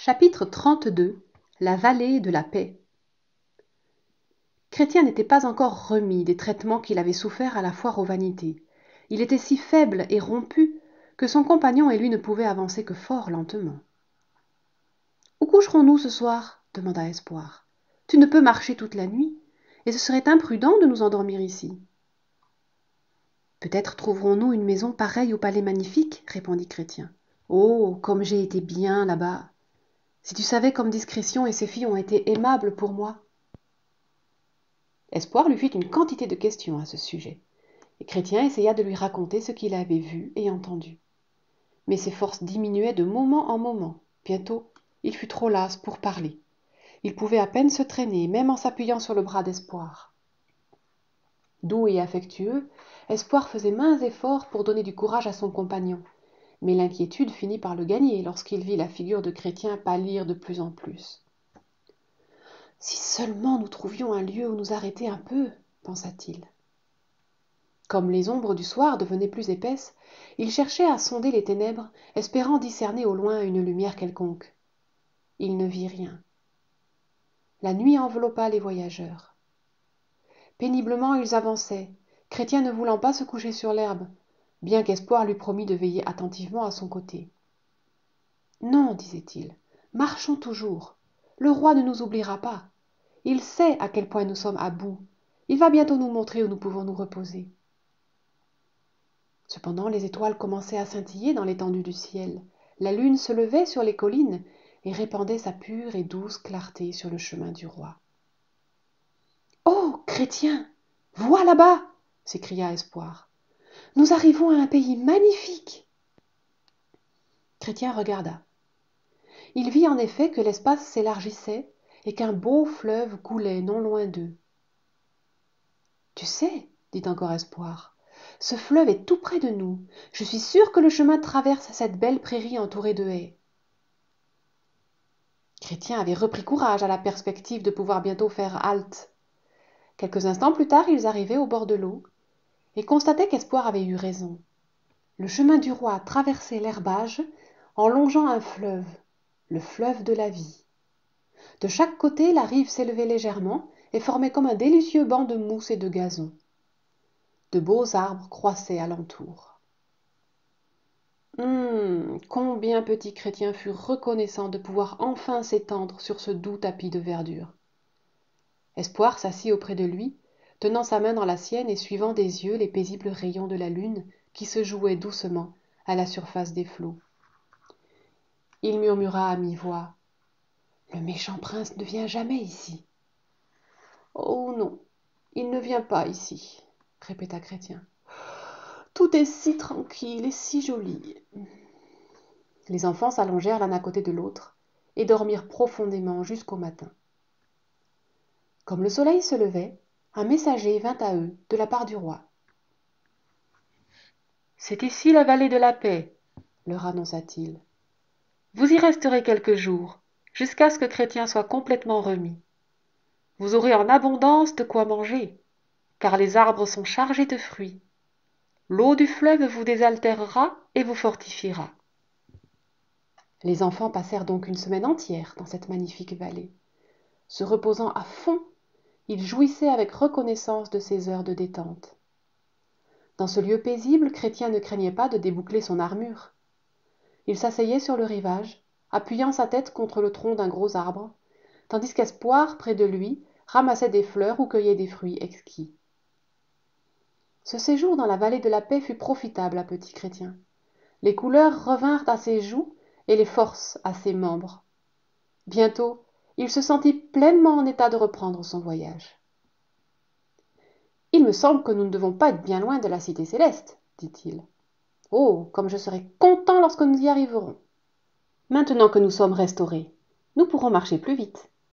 Chapitre 32. La vallée de la paix. Chrétien n'était pas encore remis des traitements qu'il avait soufferts à la foire aux vanités. Il était si faible et rompu que son compagnon et lui ne pouvaient avancer que fort lentement. « Où coucherons-nous ce soir ?» demanda Espoir. « Tu ne peux marcher toute la nuit, et ce serait imprudent de nous endormir ici. »« Peut-être trouverons-nous une maison pareille au palais magnifique, » répondit Chrétien. « Oh, comme j'ai été bien là-bas ! Si tu savais comme Discrétion et ses filles ont été aimables pour moi. » Espoir lui fit une quantité de questions à ce sujet, et Chrétien essaya de lui raconter ce qu'il avait vu et entendu. Mais ses forces diminuaient de moment en moment. Bientôt, il fut trop las pour parler. Il pouvait à peine se traîner, même en s'appuyant sur le bras d'Espoir. Doux et affectueux, Espoir faisait maints efforts pour donner du courage à son compagnon, mais l'inquiétude finit par le gagner lorsqu'il vit la figure de Chrétien pâlir de plus en plus. « Si seulement nous trouvions un lieu où nous arrêter un peu, pensa-t-il. Comme les ombres du soir devenaient plus épaisses, il cherchait à sonder les ténèbres, espérant discerner au loin une lumière quelconque. Il ne vit rien. La nuit enveloppa les voyageurs. Péniblement ils avançaient, Chrétien ne voulant pas se coucher sur l'herbe, bien qu'Espoir lui promît de veiller attentivement à son côté. « Non, disait-il, marchons toujours. Le roi ne nous oubliera pas. Il sait à quel point nous sommes à bout. Il va bientôt nous montrer où nous pouvons nous reposer. » Cependant, les étoiles commençaient à scintiller dans l'étendue du ciel. La lune se levait sur les collines et répandait sa pure et douce clarté sur le chemin du roi. « Oh, Chrétien, vois là-bas !» s'écria Espoir. « Nous arrivons à un pays magnifique !» Chrétien regarda. Il vit en effet que l'espace s'élargissait et qu'un beau fleuve coulait non loin d'eux. « Tu sais, dit encore Espoir, ce fleuve est tout près de nous. Je suis sûr que le chemin traverse cette belle prairie entourée de haies. » Chrétien avait repris courage à la perspective de pouvoir bientôt faire halte. Quelques instants plus tard, ils arrivaient au bord de l'eau et constataient qu'Espoir avait eu raison. Le chemin du roi traversait l'herbage en longeant un fleuve, le fleuve de la vie. De chaque côté, la rive s'élevait légèrement et formait comme un délicieux banc de mousse et de gazon. De beaux arbres croissaient alentour. Combien petit Chrétien fut reconnaissant de pouvoir enfin s'étendre sur ce doux tapis de verdure. Espoir s'assit auprès de lui, tenant sa main dans la sienne et suivant des yeux les paisibles rayons de la lune qui se jouaient doucement à la surface des flots. Il murmura à mi-voix : « Le méchant prince ne vient jamais ici. »« Oh non, il ne vient pas ici, » répéta Chrétien. « Tout est si tranquille et si joli. » Les enfants s'allongèrent l'un à côté de l'autre et dormirent profondément jusqu'au matin. Comme le soleil se levait, un messager vint à eux de la part du roi. « C'est ici la vallée de la paix, » leur annonça-t-il. « Vous y resterez quelques jours, jusqu'à ce que Chrétien soit complètement remis. Vous aurez en abondance de quoi manger, car les arbres sont chargés de fruits. L'eau du fleuve vous désaltérera et vous fortifiera. » Les enfants passèrent donc une semaine entière dans cette magnifique vallée. Se reposant à fond, ils jouissaient avec reconnaissance de ces heures de détente. Dans ce lieu paisible, Chrétien ne craignait pas de déboucler son armure. Il s'asseyait sur le rivage, appuyant sa tête contre le tronc d'un gros arbre, tandis qu'Espoir, près de lui, ramassait des fleurs ou cueillait des fruits exquis. Ce séjour dans la vallée de la paix fut profitable à petit Chrétien. Les couleurs revinrent à ses joues et les forces à ses membres. Bientôt, il se sentit pleinement en état de reprendre son voyage. « Il me semble que nous ne devons pas être bien loin de la cité céleste, » dit-il. « Oh, comme je serai content lorsque nous y arriverons. Maintenant que nous sommes restaurés, nous pourrons marcher plus vite. »